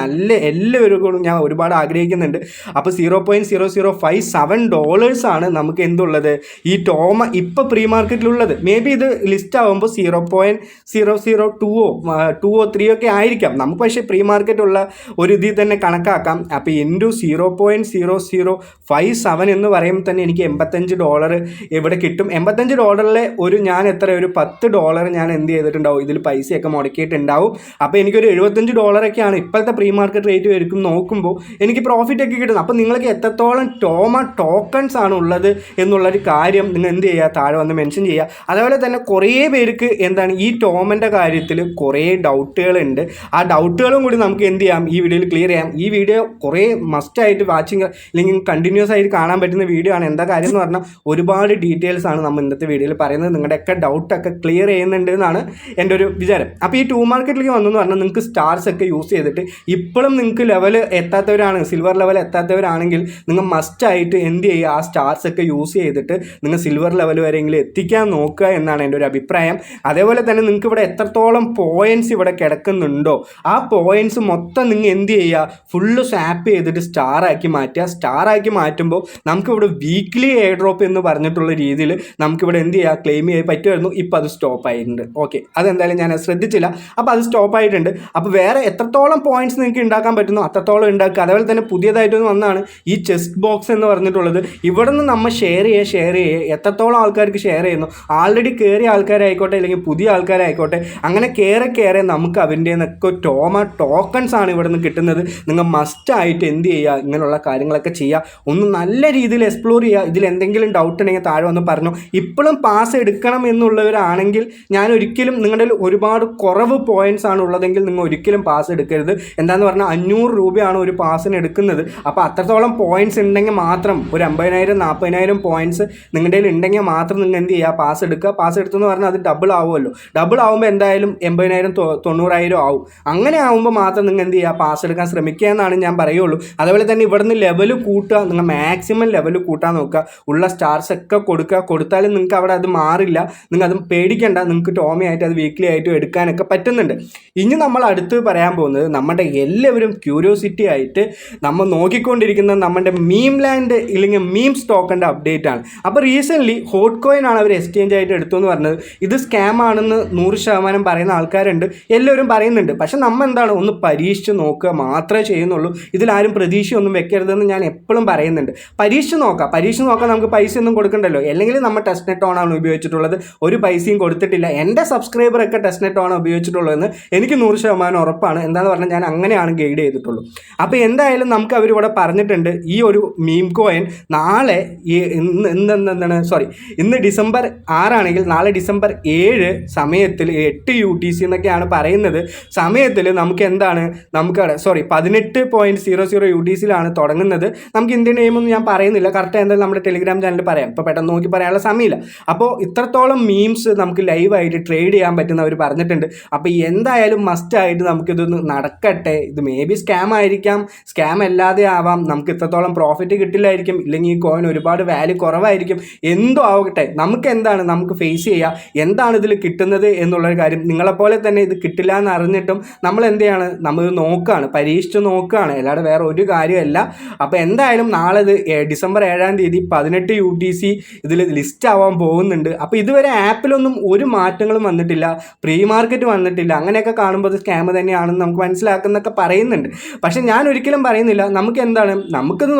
എല്ലാവരും ഞാൻ ഒരുപാട് ആഗ്രഹിക്കുന്നുണ്ട്. അപ്പോൾ $0.0057 ആണ് നമുക്ക് എന്തുള്ളത് ഈ ടോമ ഇപ്പോൾ പ്രീ മാർക്കറ്റിലുള്ളത്. മേ ബി ഇത് ലിസ്റ്റ് ആകുമ്പോൾ 0.002 ഒക്കെ ആയിരിക്കാം നമുക്ക്, പക്ഷേ പ്രീ മാർക്കറ്റ് ഉള്ള ഒരു ഇതിൽ തന്നെ കണക്കാക്കാം. അപ്പോൾ ഇൻറ്റു 0.0057 എന്ന് പറയുമ്പോൾ തന്നെ എനിക്ക് $85 ഇവിടെ കിട്ടും. $85 ഒരു ഞാൻ ഒരു $10 ഞാൻ എന്ത് ചെയ്തിട്ടുണ്ടാവും, ഇതിൽ പൈസയൊക്കെ മുടക്കിയിട്ടുണ്ടാവും. അപ്പോൾ എനിക്കൊരു $75 ഇപ്പോഴത്തെ പ്രീ മാർക്കറ്റ് റേറ്റ് വരും നോക്കുമ്പോൾ എനിക്ക് പ്രോഫിറ്റ് ഒക്കെ കിട്ടുന്നത്. അപ്പോൾ നിങ്ങൾക്ക് എത്രത്തോളം ടോമ ടോക്കൺസ് ആണ് ഉള്ളത് എന്നുള്ളൊരു കാര്യം നിങ്ങൾ എന്ത് ചെയ്യുക, താഴെ വന്ന് മെൻഷൻ ചെയ്യുക. അതേപോലെ തന്നെ കുറേ പേർക്ക് എന്താണ് ഈ ടോമൻ്റെ കാര്യത്തിൽ കുറേ ഡൗട്ടുകളുണ്ട്. ആ ഡൗട്ടുകളും കൂടി നമുക്ക് എന്ത് ചെയ്യാം, ഈ വീഡിയോയിൽ ക്ലിയർ ചെയ്യാം. ഈ വീഡിയോ കുറേ മസ്റ്റായിട്ട് വാച്ചിങ് അല്ലെങ്കിൽ കണ്ടിന്യൂസ് ആയിട്ട് കാണാൻ പറ്റുന്ന വീഡിയോ ആണ്. എന്താ കാര്യം എന്ന് പറഞ്ഞാൽ ഒരുപാട് ഡീറ്റെയിൽസ് ആണ് നമ്മൾ ഇന്നത്തെ വീഡിയോയിൽ പറയുന്നത്. നിങ്ങളുടെയൊക്കെ ഡൗട്ടൊക്കെ ക്ലിയർ ചെയ്യുന്നുണ്ട് എന്നാണ് എൻ്റെ ഒരു വിചാരം. അപ്പോൾ ഈ ടൂ മാർക്കറ്റിലേക്ക് വന്നെന്ന് പറഞ്ഞാൽ നിങ്ങൾക്ക് സ്റ്റാർസ് ഒക്കെ യൂസ് ചെയ്തിട്ട് ഇപ്പോഴും നിങ്ങൾക്ക് ലെവൽ എത്താത്തവരാണ്, സിൽവർ ലെവൽ എത്താത്തവരാണെങ്കിൽ നിങ്ങൾ മസ്റ്റായിട്ട് എന്ത് ചെയ്യുക, ആ സ്റ്റാർസ് ഒക്കെ യൂസ് ചെയ്തിട്ട് നിങ്ങൾ സിൽവർ ലെവൽ വരെയെങ്കിലും എത്തിക്കാൻ നോക്കുക എന്നാണ് എൻ്റെ ഒരു അഭിപ്രായം. അതേപോലെ തന്നെ നിങ്ങൾക്ക് ഇവിടെ എത്രത്തോളം പോയിൻറ്റ്സ് ഇവിടെ കിടക്കുന്നുണ്ടോ ആ പോയിൻറ്റ്സ് മൊത്തം നിങ്ങൾ എന്ത് ചെയ്യുക, ഫുള്ള് സ്വാപ്പ് ചെയ്തിട്ട് സ്റ്റാറാക്കി മാറ്റുക. സ്റ്റാറാക്കി മാറ്റുമ്പോൾ നമുക്കിവിടെ വീക്ക്ലി എയർ ഡ്രോപ്പ് എന്ന് പറഞ്ഞിട്ടുള്ള രീതിയിൽ നമുക്കിവിടെ എന്ത് ചെയ്യുക, ക്ലെയിം ചെയ്യാൻ പറ്റുമായിരുന്നു. ഇപ്പോൾ അത് സ്റ്റോപ്പ് ആയിട്ടുണ്ട്. ഓക്കെ, അതെന്തായാലും ഞാൻ ശ്രദ്ധിച്ചില്ല. അപ്പോൾ അത് സ്റ്റോപ്പ് ആയിട്ടുണ്ട്. അപ്പോൾ വേറെ എത്രത്തോളം പോയിൻറ്റ്സ് നിങ്ങൾക്ക് ഉണ്ടാക്കാൻ പറ്റുന്നു അത്രത്തോളം ഉണ്ടാക്കുക. അതേപോലെ തന്നെ പുതിയതായിട്ടൊന്ന് വന്നാണ് ഈ ചെസ്റ്റ് ബോക്സ് എന്ന് പറഞ്ഞിട്ടുള്ളത്. ഇവിടെ നിന്ന് നമ്മൾ ഷെയർ ചെയ്യുക എത്രത്തോളം ആൾക്കാർക്ക് ഷെയർ ചെയ്യുന്നു, ആൾറെഡി കയറിയ ആൾക്കാരായിക്കോട്ടെ അല്ലെങ്കിൽ പുതിയ ആൾക്കാരായിക്കോട്ടെ, അങ്ങനെ കയറെ നമുക്ക് അവൻ്റെ നിന്നൊക്കെ ടോമ ടോക്കൺസ് ആണ് ഇവിടെ നിന്ന് കിട്ടുന്നത്. നിങ്ങൾ മസ്റ്റായിട്ട് എന്ത് ചെയ്യുക, ഇങ്ങനെയുള്ള കാര്യങ്ങളൊക്കെ ചെയ്യുക. ഒന്ന് നല്ല രീതിയിൽ എക്സ്പ്ലോർ ചെയ്യുക. ഇതിൽ എന്തെങ്കിലും ഡൗട്ട് ഉണ്ടെങ്കിൽ താഴെ വന്ന് പറഞ്ഞു. ഇപ്പോഴും പാസ് എടുക്കണം എന്നുള്ളവരാണെങ്കിൽ ഞാൻ ഒരിക്കലും നിങ്ങളുടെ ഒരുപാട് കുറവ് പോയിൻറ്റ്സ് ആണ് ഉള്ളതെങ്കിൽ നിങ്ങൾ ഒരിക്കലും പാസ് എടുക്കരുത്. എന്താന്ന് പറഞ്ഞാൽ 500 രൂപയാണ് ഒരു പാസിന് എടുക്കുന്നത്. അപ്പോൾ അത്രത്തോളം പോയിൻറ്റ്സ് ഉണ്ടെങ്കിൽ മാത്രം ഒരു 50,000-40,000 പോയിൻറ്റ്സ് നിങ്ങളുടെ ഉണ്ടെങ്കിൽ മാത്രം നിങ്ങൾ എന്ത് ചെയ്യുക, പാസ് എടുക്കുക. പാസ് എടുത്തെന്ന് പറഞ്ഞാൽ അത് ഡബിൾ ആവുമല്ലോ. ഡബിൾ ആകുമ്പോൾ എന്തായാലും 80,000-90,000 ആവും. അങ്ങനെ ആകുമ്പോൾ മാത്രം നിങ്ങൾ എന്ത് ചെയ്യുക, പാസ് എടുക്കാൻ ശ്രമിക്കുക എന്നാണ് ഞാൻ പറയുള്ളൂ. അതുപോലെ തന്നെ ഇവിടുന്ന് ലെവൽ കൂട്ടുക, നിങ്ങൾ മാക്സിമം ലെവൽ കൂട്ടാൻ നോക്കുക. ഉള്ള സ്റ്റാർസ് ഒക്കെ കൊടുത്താലും നിങ്ങൾക്ക് അവിടെ അത് മാറില്ല. നിങ്ങൾ അത് പേടിക്കേണ്ട, നിങ്ങൾക്ക് ടോമയായിട്ട് അത് വീക്ക്ലി ആയിട്ടും എടുക്കാനൊക്കെ പറ്റുന്നുണ്ട്. ഇനി നമ്മൾ അടുത്ത് പറയാൻ പോകുന്നത് നമ്മുടെ എല്ലാവരും ക്യൂരിയോസിറ്റി ആയിട്ട് നമ്മൾ നോക്കിക്കൊണ്ടിരിക്കുന്ന നമ്മുടെ മീം ലാൻഡ് ഇല്ലെങ്കിൽ മീം സ്റ്റോക്കിൻ്റെ അപ്ഡേറ്റ് ആണ്. അപ്പോൾ റീസെൻ്റ്ലി ഹോട്ട് കോയിൻ ആണ് അവർ എക്സ്ചേഞ്ച് ആയിട്ട് എടുത്തു എന്ന് പറഞ്ഞത്. ഇത് സ്കാം ആണെന്ന് 100% പറയുന്ന ആൾക്കാരുണ്ട്, എല്ലാവരും പറയുന്നുണ്ട്. പക്ഷെ നമ്മൾ എന്താണ്, ഒന്ന് പരീക്ഷിച്ച് നോക്കുക മാത്രമേ ചെയ്യുന്നുള്ളൂ. ഇതിലാരും പ്രതീക്ഷയൊന്നും വെക്കരുതെന്ന് ഞാൻ എപ്പോഴും പറയുന്നുണ്ട്. പരീക്ഷിച്ച് നോക്കാം. നമുക്ക് പൈസ ഒന്നും കൊടുക്കണ്ടല്ലോ. അല്ലെങ്കിൽ നമ്മൾ ടെസ്റ്റ് നെറ്റ് ഓൺ ആണ് ഉപയോഗിച്ചിട്ടുള്ളത്, ഒരു പൈസയും കൊടുത്തിട്ടില്ല. എൻ്റെ സബ്സ്ക്രൈബറൊക്കെ ടെസ്റ്റ് നെറ്റ് ഓൺ ഉപയോഗിച്ചിട്ടുള്ളതെന്ന് എനിക്ക് 100% ഉറപ്പാണ്. എന്താണെന്ന് പറഞ്ഞാൽ ഞാൻ അങ്ങനെയാണ് ഗൈഡ് ചെയ്തിട്ടുള്ളൂ. അപ്പോൾ എന്തായാലും നമുക്ക് അവരിവിടെ പറഞ്ഞിട്ടുണ്ട് ഈ ഒരു മീം കോയിൻ നാളെ ഇന്ന് ഡിസംബർ 6 ആണെങ്കിൽ നാളെ ഡിസംബർ 7 സമയത്തിൽ 8 UTC എന്നൊക്കെയാണ് പറയുന്നത്. സമയത്തിൽ നമുക്ക് എന്താണ്, നമുക്ക് 18.00 UTCയിലാണ് തുടങ്ങുന്നത്. നമുക്ക് ഇന്ത്യൻ നെയിമൊന്നും ഞാൻ പറയുന്നില്ല, കറക്റ്റ് എന്തായാലും നമ്മുടെ ടെലിഗ്രാം ചാനലിൽ പറയാം. ഇപ്പോൾ പെട്ടെന്ന് നോക്കി പറയാനുള്ള സമയമില്ല. അപ്പോൾ ഇത്രത്തോളം മീംസ് നമുക്ക് ലൈവായിട്ട് ട്രേഡ് ചെയ്യാൻ പറ്റുന്നവർ പറഞ്ഞിട്ടുണ്ട്. അപ്പോൾ എന്തായാലും മസ്റ്റായിട്ട് നമുക്കിതൊന്ന് നടക്കട്ടെ. ഇത് മേ ബി സ്കാം ആയിരിക്കാം, സ്കാം അല്ലാതെ ആവാം. നമുക്ക് ഇത്രത്തോളം പ്രോഫിറ്റ് കിട്ടില്ലായിരിക്കും, ഇല്ലെങ്കിൽ ഈ കോയിൻ ഒരുപാട് വാല്യൂ കുറവായിരിക്കും. എന്തോ ആവട്ടെ, നമുക്ക് എന്താണ്, നമുക്ക് ഫേസ് ചെയ്യുക. എന്താണ് ഇതിൽ കിട്ടുന്നത് എന്നുള്ളൊരു കാര്യം. നിങ്ങളെപ്പോലെ തന്നെ ഇത് കിട്ടില്ല എന്ന് അറിഞ്ഞിട്ടും നമ്മൾ എന്ത് ചെയ്യാണ്, നമ്മൾ നോക്കുകയാണ്, പരീക്ഷിച്ച് നോക്കുകയാണ്, അല്ലാതെ വേറെ ഒരു കാര്യമല്ല. അപ്പോൾ എന്തായാലും നാളെ ഇത് ഡിസംബർ 7-ാം തീയതി 18 UTC ഇതിൽ ലിസ്റ്റ് ആവാൻ പോകുന്നുണ്ട്. അപ്പോൾ ഇതുവരെ ആപ്പിലൊന്നും ഒരു മാറ്റങ്ങളും വന്നിട്ടില്ല, പ്രീ മാർക്കറ്റ് വന്നിട്ടില്ല. അങ്ങനെയൊക്കെ കാണുമ്പോൾ അത് സ്കാം തന്നെയാണെന്ന് നമുക്ക് മനസ്സിലാക്കുന്നൊക്കെ പറയുന്നുണ്ട്. പക്ഷെ ഞാൻ ഒരിക്കലും പറയുന്നില്ല, നമുക്ക് എന്താണ്, നമുക്കിത്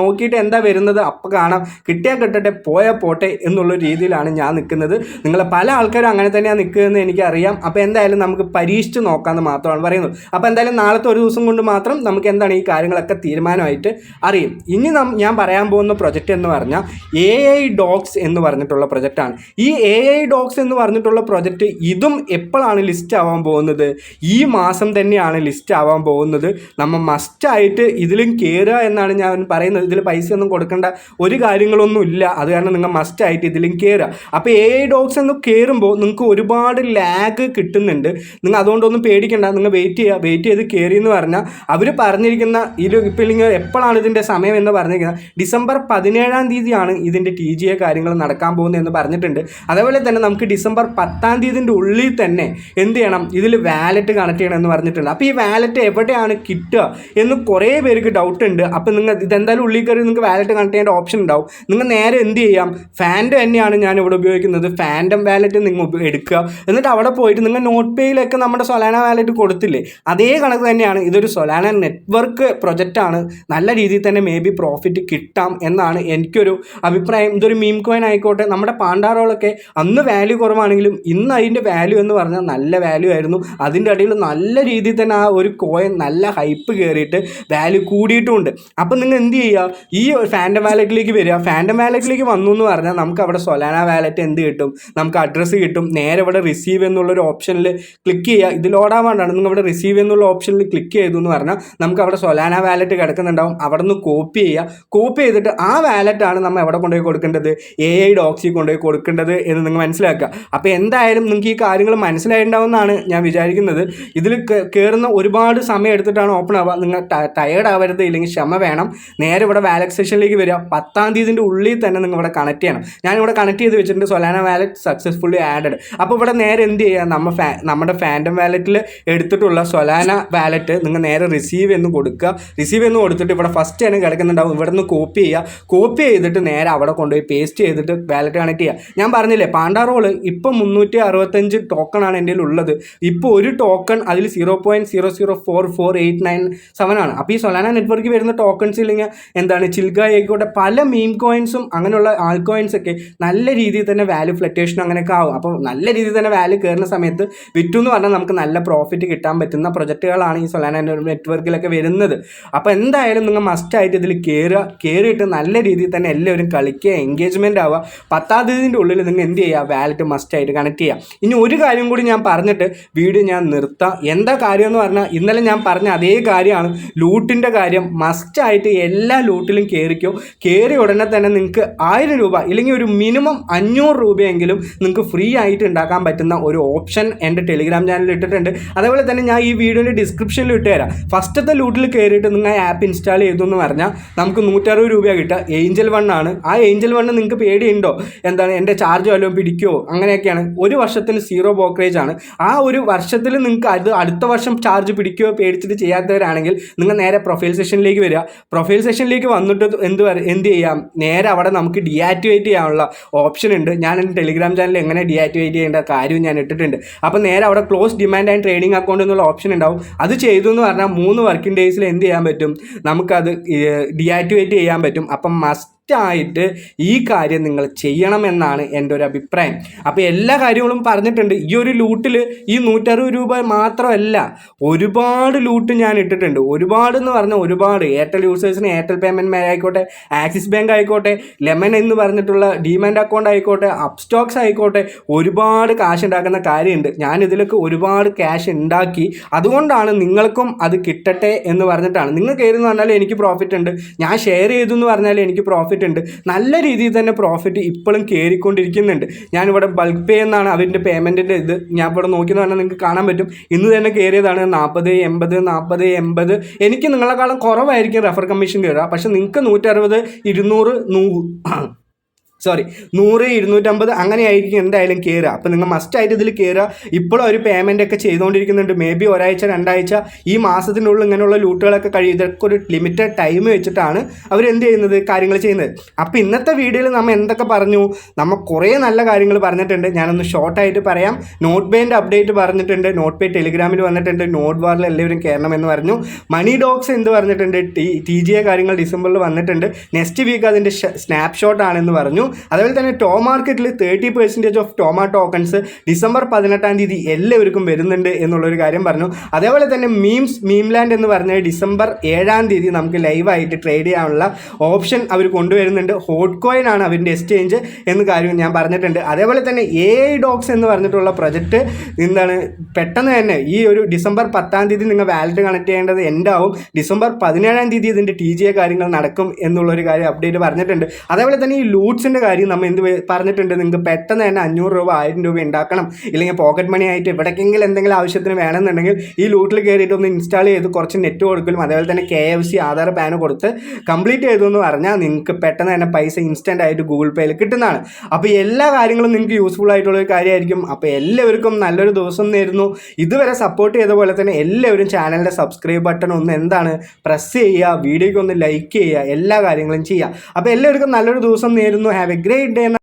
നോക്കിയിട്ട് എന്താ വരുന്നത് അപ്പോൾ കാണാം, കിട്ടിയാൽ കിട്ടട്ടെ, പോയാൽ പോട്ടെ എന്നുള്ള രീതിയിലാണ് ഞാൻ നിൽക്കുന്നത്. നിങ്ങളെ പല ആൾക്കാരും അങ്ങനെ തന്നെയാണ് നിൽക്കുന്നതെന്ന് എനിക്കറിയാം. അപ്പോൾ എന്തായാലും നമുക്ക് പരീക്ഷിച്ച് നോക്കാമെന്ന് മാത്രമാണ് പറയുന്നത്. അപ്പോൾ എന്തായാലും നാളത്തെ ഒരു ദിവസം കൊണ്ട് മാത്രം നമുക്ക് എന്താണ് ഈ കാര്യങ്ങളൊക്കെ തീരുമാനമായിട്ട് അറിയും. ഇനി ഞാൻ പറയാൻ പോകുന്ന പ്രൊജക്റ്റ് എന്ന് പറഞ്ഞാൽ AI ഡോഗ്സ് എന്ന് പറഞ്ഞിട്ടുള്ള പ്രൊജക്റ്റാണ്. ഈ AI ഡോഗ്സ് എന്ന് പറഞ്ഞിട്ടുള്ള പ്രൊജക്റ്റ് ഇതും എപ്പോഴാണ് ലിസ്റ്റ് ആവാൻ പോകുന്നത്, ഈ മാസം തന്നെയാണ് ലിസ്റ്റ് ആവാൻ പോകുന്നത്. നമ്മൾ മസ്റ്റായിട്ട് ഇതിലും കയറുക എന്നാണ് ഞാൻ പറയുന്നത്. ഇതിൽ പൈസ ഒന്നും കൊടുക്കേണ്ട ഒരു കാര്യങ്ങളൊന്നും ഇല്ല. അത് കാരണം നിങ്ങൾ മസ്റ്റായിട്ട് ഇതിലും കയറുക. അപ്പോൾ AI ഡോഗ്സ് എന്ന് കയറുമ്പോൾ നിങ്ങൾക്ക് ഒരുപാട് ലാഗ് കിട്ടുന്നുണ്ട്. നിങ്ങൾ അതുകൊണ്ടൊന്നും പേടിക്കേണ്ട, നിങ്ങൾ വെയിറ്റ് ചെയ്ത് കയറി എന്ന് പറഞ്ഞാൽ അവർ പറഞ്ഞിരിക്കുന്ന ഇപ്പോൾ ഇല്ലെങ്കിൽ എപ്പോഴാണ് ഇത് ഇതിൻ്റെ സമയം എന്ന് പറഞ്ഞിരിക്കുന്നത് ഡിസംബർ 17-ാം തീയതിയാണ് ഇതിൻ്റെ TGA കാര്യങ്ങൾ നടക്കാൻ പോകുന്നത് എന്ന് പറഞ്ഞിട്ടുണ്ട്. അതേപോലെ തന്നെ നമുക്ക് ഡിസംബർ 10-ാം തീയതിൻ്റെ ഉള്ളിൽ തന്നെ എന്ത് ചെയ്യണം, ഇതിൽ വാലറ്റ് കണക്ട് ചെയ്യണം എന്ന് പറഞ്ഞിട്ടുണ്ട്. അപ്പോൾ ഈ വാലറ്റ് എവിടെയാണ് കിട്ടുക എന്ന് കുറേ പേർക്ക് ഡൗട്ട് ഉണ്ട്. അപ്പോൾ നിങ്ങൾ ഇതെന്തായാലും ഉള്ളിൽ കയറി നിങ്ങൾക്ക് വാലറ്റ് കണക്ട് ചെയ്യേണ്ട ഓപ്ഷൻ ഉണ്ടാവും. നിങ്ങൾ നേരെ എന്ത് ചെയ്യാം, ഫാൻഡം തന്നെയാണ് ഞാൻ ഇവിടെ ഉപയോഗിക്കുന്നത്. ഫാൻഡം വാലറ്റ് നിങ്ങൾ എടുക്കുക, എന്നിട്ട് അവിടെ പോയിട്ട് നിങ്ങൾ നോട്ട് പേയിലൊക്കെ നമ്മുടെ സൊലാന വാലറ്റ് കൊടുത്തില്ലേ, അതേ കണക്ക് തന്നെയാണ്. ഇതൊരു സൊലാന നെറ്റ്വർക്ക് പ്രൊജക്റ്റാണ്. നല്ല രീതിയിൽ തന്നെ മേ ബി പ്രോഫിറ്റ് കിട്ടാം എന്നാണ് എനിക്കൊരു അഭിപ്രായം. ഇതൊരു മീം കോയിൻ ആയിക്കോട്ടെ, നമ്മുടെ പാണ്ടാറോളൊക്കെ അന്ന് വാല്യൂ കുറവാണെങ്കിലും ഇന്ന് അതിൻ്റെ വാല്യൂ എന്ന് പറഞ്ഞാൽ നല്ല വാല്യൂ ആയിരുന്നു. അതിൻ്റെ ഇടയിൽ നല്ല രീതിയിൽ തന്നെ ആ ഒരു കോയിൻ നല്ല ഹൈപ്പ് കയറിയിട്ട് വാല്യൂ കൂടിയിട്ടുമുണ്ട്. അപ്പം നിങ്ങൾ എന്ത് ചെയ്യുക, ഈ ഫാൻഡം വാലറ്റിലേക്ക് വരിക. ഫാൻഡം വാലറ്റിലേക്ക് വന്നു എന്ന് പറഞ്ഞാൽ നമുക്ക് അവിടെ സൊലാന വാലറ്റ് എന്ത് കിട്ടും, നമുക്ക് അഡ്രസ്സ് കിട്ടും. നേരെ ഇവിടെ റിസീവ് എന്നുള്ളൊരു ഓപ്ഷനിൽ ക്ലിക്ക് ചെയ്യുക. ഇത് ലോഡാവാണ്ടാണ്, നിങ്ങൾ ഇവിടെ റിസീവ് എന്നുള്ള ഓപ്ഷനിൽ ക്ലിക്ക് ചെയ്തു എന്ന് പറഞ്ഞാൽ നമുക്ക് അവിടെ സൊലാന വാലറ്റ് കിടക്കുന്നുണ്ടാവും. അവിടെ നിന്ന് കോപ്പി ചെയ്യുക. കോപ്പി ചെയ്തിട്ട് ആ വാലറ്റാണ് നമ്മൾ എവിടെ കൊണ്ടുപോയി കൊടുക്കേണ്ടത്, AI ഡോക്സിൽ കൊണ്ടുപോയി കൊടുക്കേണ്ടത് എന്ന് നിങ്ങൾ മനസ്സിലാക്കുക. അപ്പോൾ എന്തായാലും നിങ്ങൾക്ക് ഈ കാര്യങ്ങൾ മനസ്സിലായിട്ടുണ്ടാവുമെന്നാണ് ഞാൻ വിചാരിക്കുന്നത്. ഇതിൽ കയറുന്ന ഒരുപാട് സമയം എടുത്തിട്ടാണ് ഓപ്പൺ ആവുക. നിങ്ങൾ ടയേർഡ് ആവരുത്, ഇല്ലെങ്കിൽ ക്ഷമ വേണം. നേരെ ഇവിടെ വാലറ്റ് സെഷനിലേക്ക് വരിക. 10-ാം തീയതിൻ്റെ ഉള്ളിൽ തന്നെ നിങ്ങൾ ഇവിടെ കണക്ട് ചെയ്യണം. ഞാനിവിടെ കണക്ട് ചെയ്ത് വെച്ചിട്ടുണ്ട്, സൊലാന വാലറ്റ് സക്സസ്ഫുള്ളി ആഡഡ്. അപ്പോൾ ഇവിടെ നേരെ എന്ത് ചെയ്യുക, നമ്മുടെ ഫാൻഡം വാലറ്റിൽ എടുത്തിട്ടുള്ള സൊലാന വാലറ്റ് നിങ്ങൾ നേരെ റിസീവ് എന്ന് കൊടുക്കുക. റിസീവ് എന്ന് കൊടുത്തിട്ട് ഇവിടെ ഫസ്റ്റ് തന്നെ കിടക്കുന്നുണ്ടാവും, ഇവിടെ നിന്ന് കോപ്പി ചെയ്യുക. കോപ്പി ചെയ്തിട്ട് നേരെ അവിടെ കൊണ്ടുപോയി പേസ്റ്റ് ചെയ്തിട്ട് വാലറ്റ് കണക്ട് ചെയ്യുക. ഞാൻ പറഞ്ഞില്ലേ, പാണ്ടാറോള് ഇപ്പം 365 ടോക്കണാണ് എൻ്റെ ഉള്ളത്. ഇപ്പോൾ ഒരു ടോക്കൺ അതിൽ 0.004897 ആണ്. അപ്പോൾ ഈ സൊലാന നെറ്റ്വർക്കിൽ വരുന്ന ടോക്കൺസ് ഇല്ലെങ്കിൽ എന്താണ്, ചിൽഗ ആയിക്കോട്ടെ, പല മീം കോയിൻസും അങ്ങനെയുള്ള ആൾ കോയിൻസൊക്കെ നല്ല രീതിയിൽ തന്നെ വാല്യൂ ഫ്ലക്ച്വേഷൻ അങ്ങനെയൊക്കെ ആവും. അപ്പോൾ നല്ല രീതിയിൽ തന്നെ വാല്യൂ കയറുന്ന സമയത്ത് വിറ്റു എന്ന് പറഞ്ഞാൽ നമുക്ക് നല്ല പ്രോഫിറ്റ് കിട്ടാൻ പറ്റുന്ന പ്രൊജക്റ്റുകളാണ് ഈ സൊലാന നെറ്റ്വർക്കിലൊക്കെ വരുന്നത്. അപ്പോൾ എന്തായാലും നിങ്ങൾ മസ്റ്റായിട്ട് ഇതിൽ കയറിയിട്ട് നല്ല രീതിയിൽ തന്നെ എല്ലാവരും കളിക്കുക, എൻഗേജ്മെൻ്റ് ആവുക. 10-ാം തീയതിൻ്റെ ഉള്ളിൽ നിങ്ങൾ എന്ത് ചെയ്യുക, വാലറ്റ് മസ്റ്റായിട്ട് കണക്ട് ചെയ്യുക. ഇനി ഒരു കാര്യം കൂടി ഞാൻ പറഞ്ഞിട്ട് വീഡിയോ ഞാൻ നിർത്താം. എന്താ കാര്യം എന്ന് പറഞ്ഞാൽ ഇന്നലെ ഞാൻ പറഞ്ഞ അതേ കാര്യമാണ്, ലൂട്ടിൻ്റെ കാര്യം. മസ്റ്റായിട്ട് എല്ലാ ലൂട്ടിലും കയറി ഉടനെ തന്നെ നിങ്ങൾക്ക് 1000 രൂപ ഇല്ലെങ്കിൽ ഒരു മിനിമം 500 രൂപയെങ്കിലും നിങ്ങൾക്ക് ഫ്രീ ആയിട്ട് ഉണ്ടാക്കാൻ പറ്റുന്ന ഒരു ഓപ്ഷൻ എൻ്റെ ടെലിഗ്രാം ചാനലിൽ ഇട്ടിട്ടുണ്ട്. അതേപോലെ തന്നെ ഞാൻ ഈ വീഡിയോൻ്റെ ഡിസ്ക്രിപ്ഷനിൽ ഇട്ടുതരാം. ഫസ്റ്റത്തെ ലൂട്ടിൽ കയറിയിട്ട് നിങ്ങൾ ആപ്പ് ഇൻസ്റ്റാൾ ചെയ്തു എന്ന് പറഞ്ഞാൽ നമുക്ക് 160 രൂപ കിട്ടുക. ഏഞ്ചൽ 1 ആണ്. ആ ഏഞ്ചൽ 1 നിങ്ങൾക്ക് പേടിയുണ്ടോ, എന്താണ് എൻ്റെ ചാർജ് വല്ലതും പിടിക്കുമോ, അങ്ങനെയൊക്കെയാണ്. ഒരു വർഷത്തിന് 0 ബ്രോക്കറേജ് ആണ്. ആ ഒരു വർഷത്തിൽ നിങ്ങൾക്ക് അത് അടുത്ത വർഷം ചാർജ് പിടിക്കുകയോ പേടിച്ചിട്ട് ചെയ്യാത്തവരാണെങ്കിൽ നിങ്ങൾ നേരെ പ്രൊഫൈൽ സെഷനിലേക്ക് വരിക. പ്രൊഫൈൽ സെഷനിലേക്ക് വന്നിട്ട് എന്ത് ചെയ്യാം, നേരെ അവിടെ നമുക്ക് ഡീആക്ടിവേറ്റ് ചെയ്യാനുള്ള ഓപ്ഷൻ ഉണ്ട്. ഞാൻ എൻ്റെ ടെലിഗ്രാം ചാനലിൽ എങ്ങനെ ഡീആക്ടിവേറ്റ് ചെയ്യേണ്ട കാര്യവും ഞാൻ ഇട്ടിട്ടുണ്ട്. അപ്പോൾ നേരെ അവിടെ close demand and trading account എന്നുള്ള ഓപ്ഷൻ ഉണ്ടാവും. അത് ചെയ്തു എന്ന് പറഞ്ഞാൽ 3 വർക്കിംഗ് ഡേയ്സിൽ എന്ത് ചെയ്യാൻ പറ്റും, നമുക്കത് ഡീആക്ടിവേറ്റ് ചെയ്യാൻ പറ്റും. അപ്പം ആയിട്ട് ഈ കാര്യം നിങ്ങൾ ചെയ്യണമെന്നാണ് എൻ്റെ ഒരു അഭിപ്രായം. അപ്പോൾ എല്ലാ കാര്യങ്ങളും പറഞ്ഞിട്ടുണ്ട്. ഈ ഒരു ലൂട്ടിൽ ഈ 160 രൂപ മാത്രമല്ല, ഒരുപാട് ലൂട്ട് ഞാൻ ഇട്ടിട്ടുണ്ട്. ഒരുപാടെന്ന് പറഞ്ഞാൽ ഒരുപാട്. എയർടെൽ യൂസേഴ്സിന് എയർടെൽ പേയ്മെൻറ്റ് ആയിക്കോട്ടെ, ആക്സിസ് ബാങ്ക് ആയിക്കോട്ടെ, ലെമൺ എന്ന് പറഞ്ഞിട്ടുള്ള ഡിമാൻഡ് അക്കൗണ്ട് ആയിക്കോട്ടെ, അപ്സ്റ്റോക്സ് ആയിക്കോട്ടെ, ഒരുപാട് കാശ് ഉണ്ടാക്കുന്ന കാര്യമുണ്ട്. ഞാൻ ഇതിലൊക്കെ ഒരുപാട് ക്യാഷ് ഉണ്ടാക്കി. അതുകൊണ്ടാണ് നിങ്ങൾക്കും അത് കിട്ടട്ടെ എന്ന് പറഞ്ഞിട്ടാണ്. നിങ്ങൾ കയറുന്നു പറഞ്ഞാൽ എനിക്ക് പ്രോഫിറ്റ് ഉണ്ട്, ഞാൻ ഷെയർ ചെയ്തു എന്ന് പറഞ്ഞാൽ എനിക്ക് പ്രോഫിറ്റ് ഉണ്ട്. നല്ല രീതിയിൽ തന്നെ പ്രോഫിറ്റ് ഇപ്പോഴും കയറിക്കൊണ്ടിരിക്കുന്നുണ്ട്. ഞാനിവിടെ ബൾക്ക് പേ എന്നാണ് അവരുടെ പേയ്മെൻറ്റിൻ്റെ ഇത്. ഞാൻ ഇവിടെ നോക്കിയെന്ന് പറഞ്ഞാൽ നിങ്ങൾക്ക് കാണാൻ പറ്റും. ഇന്ന് തന്നെ കയറിയതാണ് 40-80. എനിക്ക് നിങ്ങളെക്കാളും കുറവായിരിക്കും റെഫർ കമ്മീഷൻ കയറുക. പക്ഷേ നിങ്ങൾക്ക് 160, 200, 100, 250 അങ്ങനെ ആയിരിക്കും എന്തായാലും കയറുക. അപ്പോൾ നിങ്ങൾ മസ്റ്റായിട്ട് ഇതിൽ കയറുക. ഇപ്പോഴും ഒരു പേയ്മെൻ്റ് ഒക്കെ ചെയ്തുകൊണ്ടിരിക്കുന്നുണ്ട്. മേ ബി ഒരാഴ്ച 2 ആഴ്ച ഈ മാസത്തിനുള്ളിൽ ഇങ്ങനെയുള്ള ലൂട്ടുകളൊക്കെ കഴിയും. ഇതൊക്കെ ഒരു ലിമിറ്റഡ് ടൈം വെച്ചിട്ടാണ് അവരെന്ത് ചെയ്യുന്നത്, കാര്യങ്ങൾ ചെയ്യുന്നത്. അപ്പോൾ ഇന്നത്തെ വീഡിയോയിൽ നമ്മൾ എന്തൊക്കെ പറഞ്ഞു, നമ്മൾ കുറേ നല്ല കാര്യങ്ങൾ പറഞ്ഞിട്ടുണ്ട്. ഞാനൊന്ന് ഷോർട്ടായിട്ട് പറയാം. നോട്ട് പേൻ്റെ അപ്ഡേറ്റ് പറഞ്ഞിട്ടുണ്ട്. നോട്ട് പേ ടെലിഗ്രാമിൽ വന്നിട്ടുണ്ട്. നോട്ട് വാറിൽ എല്ലാവരും കയറണമെന്ന് പറഞ്ഞു. മണി ഡോക്സ് എന്ത് പറഞ്ഞിട്ടുണ്ട്, TGA കാര്യങ്ങൾ ഡിസംബറിൽ വന്നിട്ടുണ്ട്. നെക്സ്റ്റ് വീക്ക് അതിൻ്റെ സ്നാപ്ഷോട്ട് ആണെന്ന് പറഞ്ഞു. അതേപോലെ തന്നെ ടോം മാർക്കറ്റിൽ 30% ഓഫ് ടോമ ടോക്കൺസ് ഡിസംബർ 18-ാം തീയതി എല്ലാവർക്കും വരുന്നുണ്ട് എന്നുള്ളൊരു കാര്യം പറഞ്ഞു. അതേപോലെ തന്നെ മീംലാൻഡ് എന്ന് പറഞ്ഞാൽ ഡിസംബർ 7-ാം തീയതി നമുക്ക് ലൈവായിട്ട് ട്രേഡ് ചെയ്യാനുള്ള ഓപ്ഷൻ അവർ കൊണ്ടുവരുന്നുണ്ട്. ഹോട്ട് കോയിൻ ആണ് അവരുടെ എക്സ്ചേഞ്ച് എന്ന കാര്യം ഞാൻ പറഞ്ഞിട്ടുണ്ട്. അതേപോലെ തന്നെ AI ഡോക്സ് എന്ന് പറഞ്ഞിട്ടുള്ള പ്രൊജക്റ്റ് എന്താണ്, പെട്ടെന്ന് തന്നെ ഈ ഒരു ഡിസംബർ 10-ാം തീയതി നിങ്ങൾ വാലറ്റ് കണക്ട് ചെയ്യേണ്ടത് ഉണ്ടാവും. ഡിസംബർ 17-ാം തീയതി ഇതിൻ്റെ TGA കാര്യങ്ങൾ നടക്കും എന്നുള്ളൊരു കാര്യം അപ്ഡേറ്റ് പറഞ്ഞിട്ടുണ്ട്. അതേപോലെ തന്നെ ഈ ലൂട്ട്സിൻ്റെ ലൂട്ടിൻ്റെ കാര്യം നമ്മൾ പറഞ്ഞിട്ടുണ്ട്. നിങ്ങൾക്ക് പെട്ടെന്ന് തന്നെ 500 രൂപ 1000 രൂപ ഉണ്ടാക്കണം, ഇല്ലെങ്കിൽ പോക്കറ്റ് മണി ആയിട്ട് എവിടേക്കെങ്കിലും എന്തെങ്കിലും ആവശ്യത്തിന് വേണമെന്നുണ്ടെങ്കിൽ ഈ ലൂട്ടിൽ കയറിയിട്ട് ഒന്ന് ഇൻസ്റ്റാൾ ചെയ്ത് കുറച്ച് നെറ്റ് കൊടുക്കലും അതേപോലെ തന്നെ KFC ആധാർ പാൻ കൊടുത്ത് കംപ്ലീറ്റ് ചെയ്തു എന്ന് പറഞ്ഞാൽ നിങ്ങൾക്ക് പെട്ടെന്ന് തന്നെ പൈസ ഇൻസ്റ്റൻ്റ് ആയിട്ട് ഗൂഗിൾ പേയിൽ കിട്ടുന്നതാണ്. അപ്പോൾ എല്ലാ കാര്യങ്ങളും നിങ്ങൾക്ക് യൂസ്ഫുൾ ആയിട്ടുള്ള ഒരു കാര്യമായിരിക്കും. അപ്പോൾ എല്ലാവർക്കും നല്ലൊരു ദിവസം നേരുന്നു. ഇതുവരെ സപ്പോർട്ട് ചെയ്ത പോലെ തന്നെ എല്ലാവരും ചാനലിൻ്റെ സബ്സ്ക്രൈബ് ബട്ടൺ ഒന്ന് പ്രസ് ചെയ്യുക, വീഡിയോയ്ക്ക് ഒന്ന് ലൈക്ക് ചെയ്യുക, എല്ലാ കാര്യങ്ങളും ചെയ്യുക. അപ്പോൾ എല്ലാവർക്കും നല്ലൊരു ദിവസം നേരുന്നു. Have A great day.